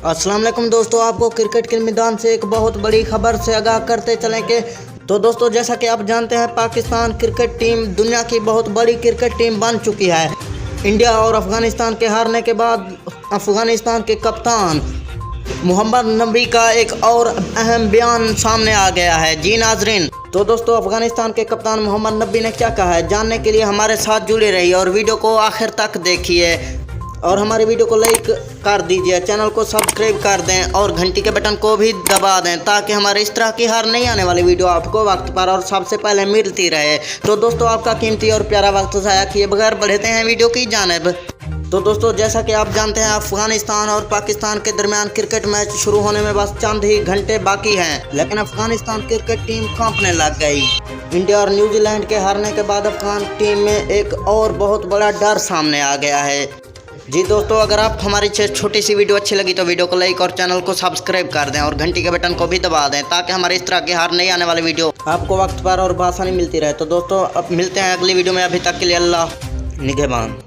अस्सलाम वालेकुम दोस्तों, आपको क्रिकेट के मैदान से एक बहुत बड़ी खबर से आगाह करते चलेंगे। तो दोस्तों, जैसा कि आप जानते हैं, पाकिस्तान क्रिकेट टीम दुनिया की बहुत बड़ी क्रिकेट टीम बन चुकी है। इंडिया और अफगानिस्तान के हारने के बाद अफगानिस्तान के कप्तान मोहम्मद नबी का एक और अहम बयान सामने आ गया है। जी नाजरीन, तो दोस्तों, अफगानिस्तान के कप्तान मोहम्मद नबी ने क्या कहा है, जानने के लिए हमारे साथ जुड़े रहिए और वीडियो को आखिर तक देखिए। और हमारी वीडियो को लाइक कर दीजिए, चैनल को सब्सक्राइब कर दें और घंटी के बटन को भी दबा दें, ताकि हमारे इस तरह की हर नई आने वाली वीडियो आपको वक्त पर और सबसे पहले मिलती रहे। तो दोस्तों, आपका कीमती और प्यारा वक्त ज़ाया किए बगैर बढ़ते हैं वीडियो की जानिब। तो दोस्तों, जैसा कि आप जानते हैं, अफगानिस्तान और पाकिस्तान के दरमियान क्रिकेट मैच शुरू होने में बस चंद ही घंटे बाकी हैं, लेकिन अफगानिस्तान क्रिकेट टीम कांपने लग गई। इंडिया और न्यूजीलैंड के हारने के बाद अफगान टीम में एक और बहुत बड़ा डर सामने आ गया है। जी दोस्तों, अगर आप हमारी छोटी सी वीडियो अच्छी लगी तो वीडियो को लाइक और चैनल को सब्सक्राइब कर दें और घंटी के बटन को भी दबा दें, ताकि हमारे इस तरह की हर नई आने वाली वीडियो आपको वक्त पर और आसानी मिलती रहे। तो दोस्तों, अब मिलते हैं अगली वीडियो में। अभी तक के लिए अल्लाह निगहबान।